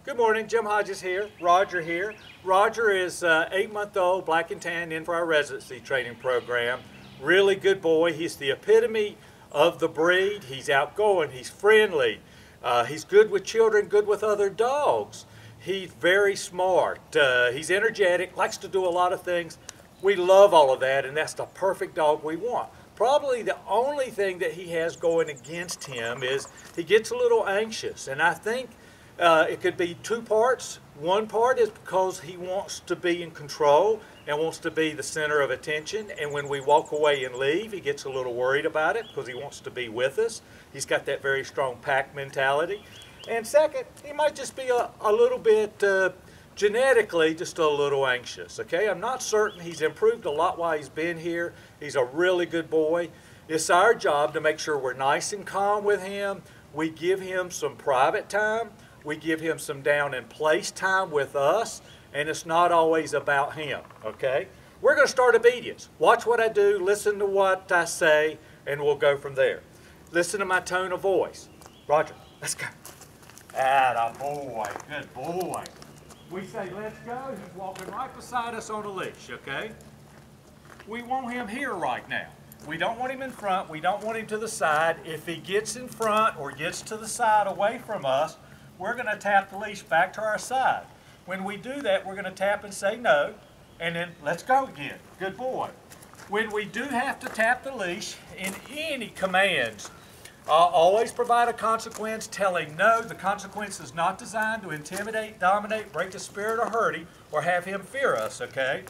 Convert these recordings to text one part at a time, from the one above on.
Good morning, Jim Hodges here, Roger here. Roger is 8-month-old, Black and Tan, in for our residency training program. Really good boy. He's the epitome of the breed. He's outgoing, he's friendly, he's good with children, good with other dogs. He's very smart, he's energetic, likes to do a lot of things. We love all of that, and that's the perfect dog we want. Probably the only thing that he has going against him is he gets a little anxious, and I think it could be two parts. One part is because he wants to be in control and wants to be the center of attention, and when we walk away and leave, he gets a little worried about it because he wants to be with us. He's got that very strong pack mentality. And second, he might just be a little bit genetically just a little anxious, okay? I'm not certain. He's improved a lot while he's been here. He's a really good boy. It's our job to make sure we're nice and calm with him. We give him some private time. We give him some down and place time with us, and it's not always about him, okay? We're going to start obedience. Watch what I do, listen to what I say, and we'll go from there. Listen to my tone of voice. Roger, let's go. Atta boy, good boy. We say, let's go. He's walking right beside us on a leash, okay? We want him here right now. We don't want him in front. We don't want him to the side. If he gets in front or gets to the side away from us, we're going to tap the leash back to our side. When we do that, we're going to tap and say no, and then let's go again. Good boy. When we do have to tap the leash in any commands, always provide a consequence telling no. The consequence is not designed to intimidate, dominate, break his spirit, or hurt him, or have him fear us, okay?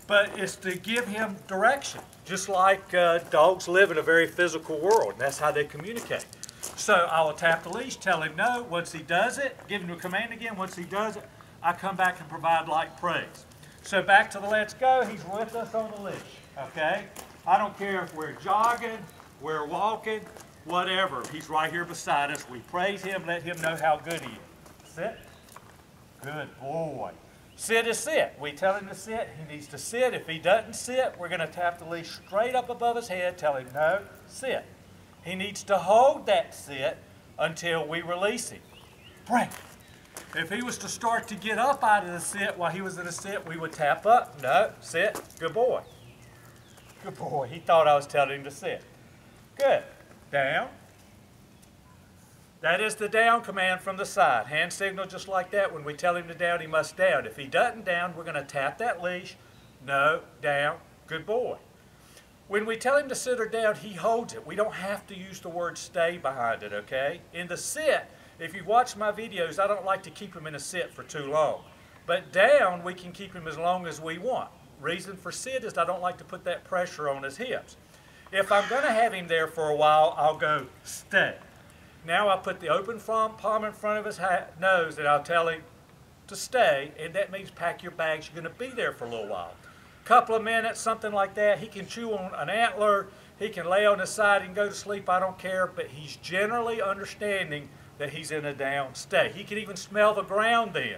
But it's to give him direction, just like dogs live in a very physical world, and that's how they communicate. So I will tap the leash, tell him no. Once he does it, give him a command again. Once he does it, I come back and provide light praise. So back to the let's go. He's with us on the leash, okay? I don't care if we're jogging, we're walking, whatever. He's right here beside us. We praise him, let him know how good he is. Sit. Good boy. Sit is sit. We tell him to sit. He needs to sit. If he doesn't sit, we're going to tap the leash straight up above his head, tell him no, sit. He needs to hold that sit until we release him. Break. If he was to start to get up out of the sit while he was in a sit, we would tap up. No, sit. Good boy. Good boy. He thought I was telling him to sit. Good. Down. That is the down command from the side. Hand signal just like that. When we tell him to down, he must down. If he doesn't down, we're going to tap that leash. No, down. Good boy. When we tell him to sit or down, he holds it. We don't have to use the word stay behind it, okay? In the sit, if you watch my videos, I don't like to keep him in a sit for too long. But down, we can keep him as long as we want. Reason for sit is I don't like to put that pressure on his hips. If I'm going to have him there for a while, I'll go stay. Now I put the open palm in front of his nose, and I'll tell him to stay, and that means pack your bags. You're going to be there for a little while. Couple of minutes, something like that. He can chew on an antler, he can lay on his side and go to sleep, I don't care, but he's generally understanding that he's in a down state. He can even smell the ground then,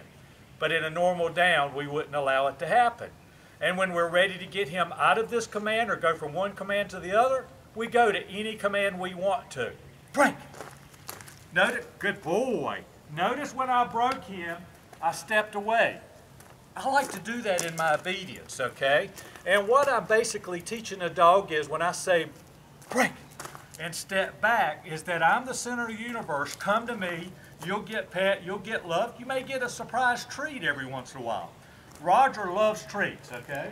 but in a normal down, we wouldn't allow it to happen. And when we're ready to get him out of this command or go from one command to the other, we go to any command we want to. Break. Notice, good boy. Notice when I broke him, I stepped away. I like to do that in my obedience, okay? And what I'm basically teaching a dog is when I say break and step back is that I'm the center of the universe. Come to me. You'll get pet. You'll get loved. You may get a surprise treat every once in a while. Roger loves treats, okay?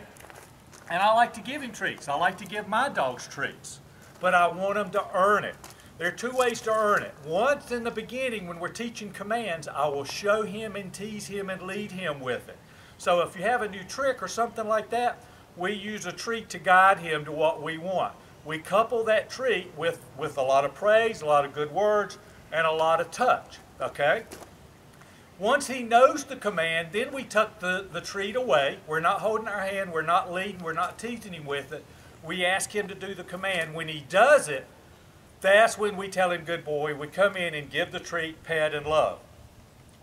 And I like to give him treats. I like to give my dogs treats. But I want them to earn it. There are two ways to earn it. Once in the beginning when we're teaching commands, I will show him and tease him and lead him with it. So if you have a new trick or something like that, we use a treat to guide him to what we want. We couple that treat with a lot of praise, a lot of good words, and a lot of touch, okay? Once he knows the command, then we tuck the treat away. We're not holding our hand, we're not leading, we're not teasing him with it. We ask him to do the command. When he does it, that's when we tell him, good boy. We come in and give the treat, pet, and love.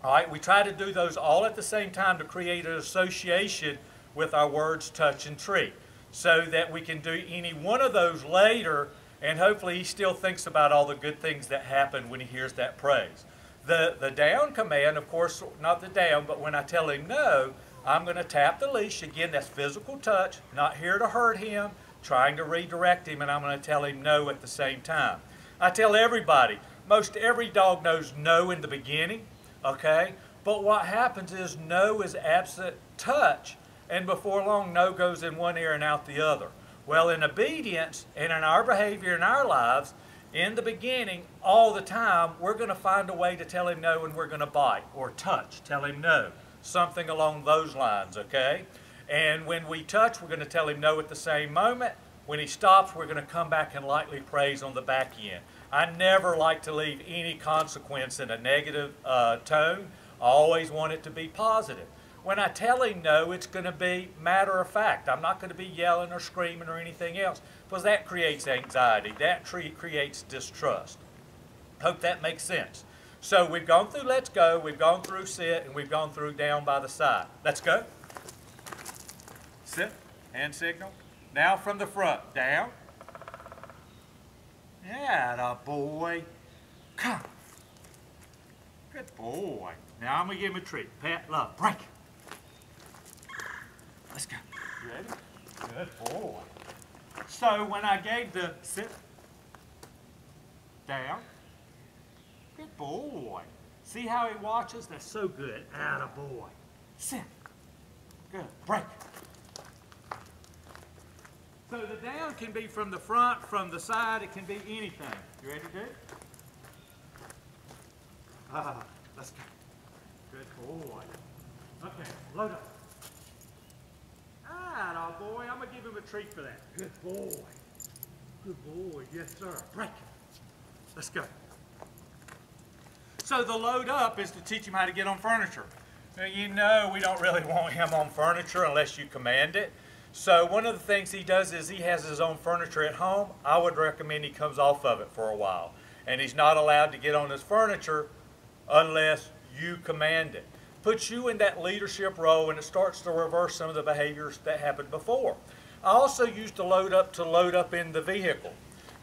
All right, we try to do those all at the same time to create an association with our words, touch, and treat so that we can do any one of those later, and hopefully he still thinks about all the good things that happen when he hears that praise. The down command, of course, not the down, but when I tell him no, I'm going to tap the leash. Again, that's physical touch, not here to hurt him, trying to redirect him, and I'm going to tell him no at the same time. I tell everybody, most every dog knows no in the beginning, okay? But what happens is no is absent touch, and before long, no goes in one ear and out the other. Well, in obedience and in our behavior in our lives, in the beginning, all the time, we're going to find a way to tell him no, and we're going to bite or touch, tell him no. Something along those lines, okay? And when we touch, we're going to tell him no at the same moment. When he stops, we're going to come back and lightly praise on the back end. I never like to leave any consequence in a negative tone. I always want it to be positive. When I tell him no, it's going to be matter of fact. I'm not going to be yelling or screaming or anything else, because that creates anxiety. That creates distrust. Hope that makes sense. So we've gone through let's go, we've gone through sit, and we've gone through down by the side. Let's go. Sit, hand signal. Now from the front, down. Yeah, boy. Come. Good boy. Now I'm going to give him a treat. Pat, love, break. Let's go. You ready? Good boy. So when I gave the sit, down, good boy. See how he watches? That's so good. Atta boy. Sit. Good. Break. So the down can be from the front, from the side. It can be anything. You ready to do it? Let's go. Good boy. Okay, load up. Atta boy. I'm going to give him a treat for that. Good boy. Good boy. Yes, sir. Break. Let's go. So the load up is to teach him how to get on furniture. Now, you know we don't really want him on furniture unless you command it. So one of the things he does is he has his own furniture at home. I would recommend he comes off of it for a while. And he's not allowed to get on his furniture unless you command it. Puts you in that leadership role, and it starts to reverse some of the behaviors that happened before. I also use the load up in the vehicle.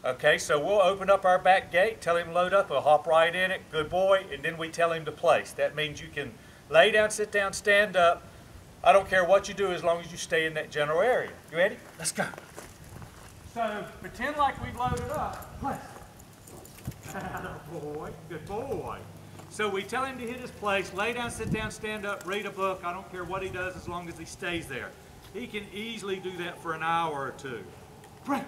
Okay, so we'll open up our back gate, tell him load up, he'll hop right in it, good boy, and then we tell him to place. That means you can lay down, sit down, stand up. I don't care what you do as long as you stay in that general area. You ready? Let's go. So pretend like we've loaded up. Place. Atta boy, good boy. So we tell him to hit his place, lay down, sit down, stand up, read a book. I don't care what he does as long as he stays there. He can easily do that for an hour or two. Break.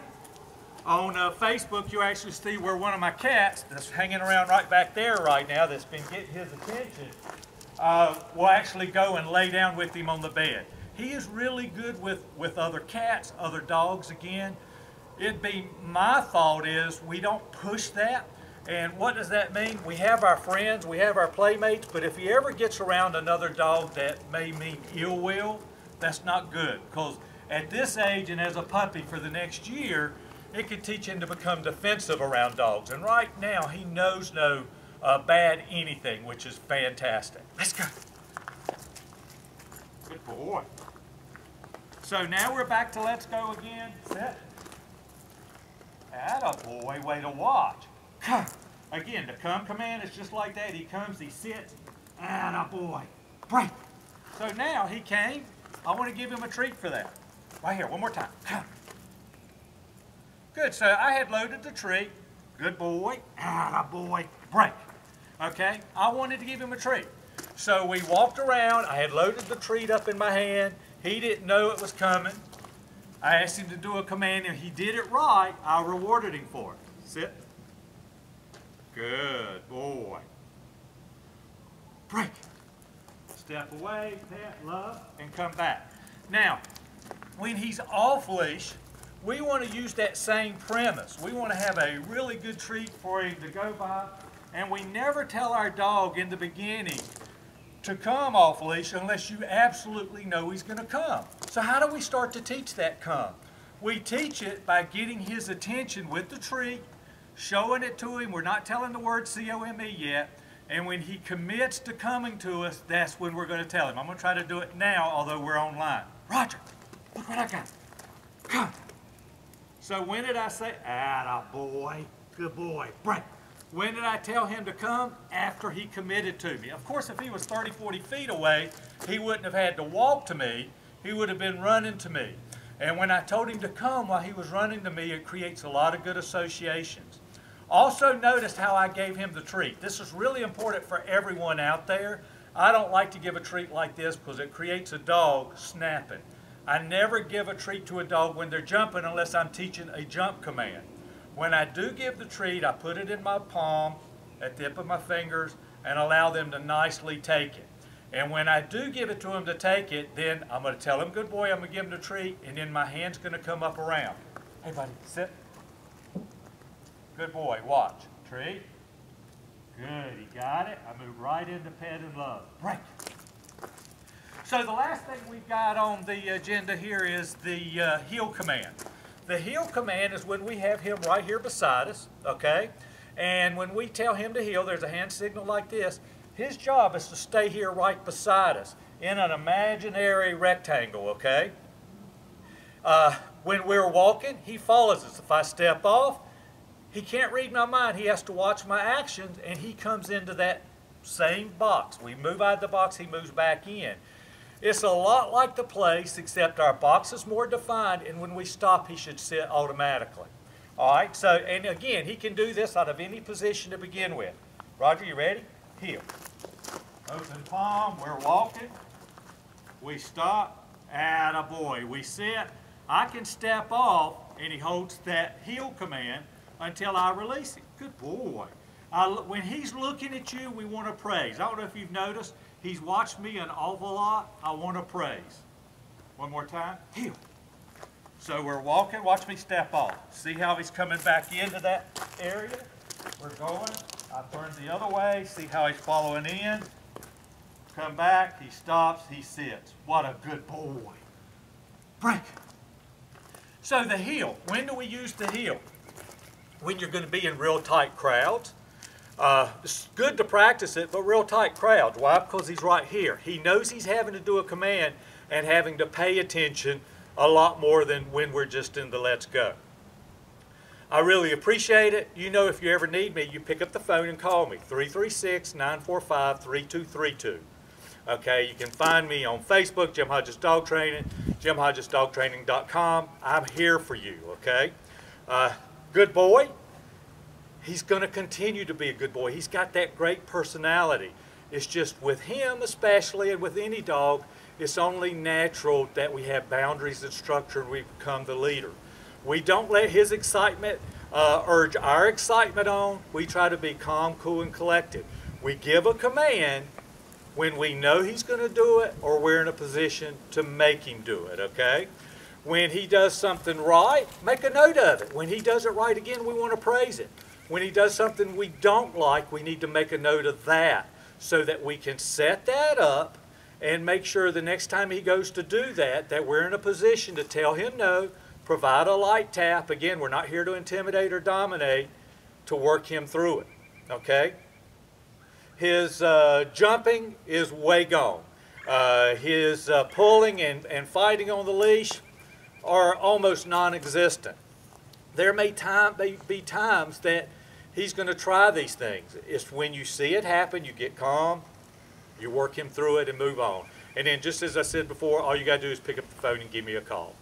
On Facebook, you actually see where one of my cats that's hanging around right back there right now that's been getting his attention will actually go and lay down with him on the bed. He is really good with other cats, other dogs again. My thought is we don't push that. And what does that mean? We have our friends, we have our playmates, but if he ever gets around another dog that may mean ill will, that's not good. Because at this age and as a puppy for the next year, it could teach him to become defensive around dogs. And right now, he knows no bad anything, which is fantastic. Let's go. Good boy. So now we're back to let's go again. Set. Atta boy, way to watch. Come. Again, the come command is just like that. He comes, he sits. Atta boy. Break. So now he came. I want to give him a treat for that. Right here, one more time. Come. Good, so I had loaded the treat. Good boy. Atta boy. Break. Okay, I wanted to give him a treat. So we walked around. I had loaded the treat up in my hand. He didn't know it was coming. I asked him to do a command, and he did it right. I rewarded him for it. Sit. Good boy. Break. Step away, pat, love, and come back. Now, when he's off leash, we want to use that same premise. We want to have a really good treat for him to go by, and we never tell our dog in the beginning to come off leash unless you absolutely know he's going to come. So how do we start to teach that come? We teach it by getting his attention with the treat, showing it to him. We're not telling the word C-O-M-E yet. And when he commits to coming to us, that's when we're going to tell him. I'm going to try to do it now, although we're online. Roger, look what I got. Come. So when did I say, atta boy, good boy, break. When did I tell him to come? After he committed to me. Of course, if he was 30, 40 feet away, he wouldn't have had to walk to me. He would have been running to me. And when I told him to come while he was running to me, it creates a lot of good associations. Also notice how I gave him the treat. This is really important for everyone out there. I don't like to give a treat like this because it creates a dog snapping. I never give a treat to a dog when they're jumping unless I'm teaching a jump command. When I do give the treat, I put it in my palm, at the tip of my fingers, and allow them to nicely take it. And when I do give it to them to take it, then I'm going to tell them, good boy, I'm going to give them the treat, and then my hand's going to come up around. Hey, buddy, sit. Good boy, watch. Treat. Good, he got it. I move right into pet and love. Break. So the last thing we've got on the agenda here is the heel command. The heel command is when we have him right here beside us, okay? And when we tell him to heel, there's a hand signal like this. His job is to stay here right beside us in an imaginary rectangle, okay? When we're walking, he follows us. If I step off, he can't read my mind. He has to watch my actions, and he comes into that same box. We move out of the box, he moves back in. It's a lot like the place, except our box is more defined, and when we stop, he should sit automatically. All right, so, and again, he can do this out of any position to begin with. Roger, you ready? Heel. Open palm, we're walking. We stop, attaboy. We sit. I can step off, and he holds that heel command until I release it. Good boy. When he's looking at you, we want to praise. I don't know if you've noticed, he's watched me an awful lot. I want to praise. One more time. Heel. So we're walking. Watch me step off. See how he's coming back into that area? We're going. I turn the other way. See how he's following in. Come back. He stops. He sits. What a good boy. Break. So the heel. When do we use the heel? When you're going to be in real tight crowds. It's good to practice it, but real tight crowds. Why? Because he's right here. He knows he's having to do a command and having to pay attention a lot more than when we're just in the let's go. I really appreciate it. You know, if you ever need me, you pick up the phone and call me, 336-945-3232. Okay, you can find me on Facebook, Jim Hodges Dog Training, jimhodgesdogtraining.com. I'm here for you, okay? Good boy. He's going to continue to be a good boy. He's got that great personality. It's just with him especially, and with any dog, it's only natural that we have boundaries and structure and we become the leader. We don't let his excitement urge our excitement on. We try to be calm, cool, and collected. We give a command when we know he's going to do it or we're in a position to make him do it, okay? When he does something right, make a note of it. When he does it right again, we want to praise it. When he does something we don't like, we need to make a note of that so that we can set that up and make sure the next time he goes to do that, that we're in a position to tell him no, provide a light tap. Again, we're not here to intimidate or dominate, to work him through it, okay? His jumping is way gone. His pulling and fighting on the leash are almost non-existent. There may be times that he's going to try these things. It's when you see it happen, you get calm, you work him through it and move on. And then just as I said before, all you got to do is pick up the phone and give me a call.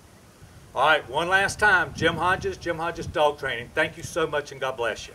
All right, one last time, Jim Hodges Dog Training. Thank you so much and God bless you.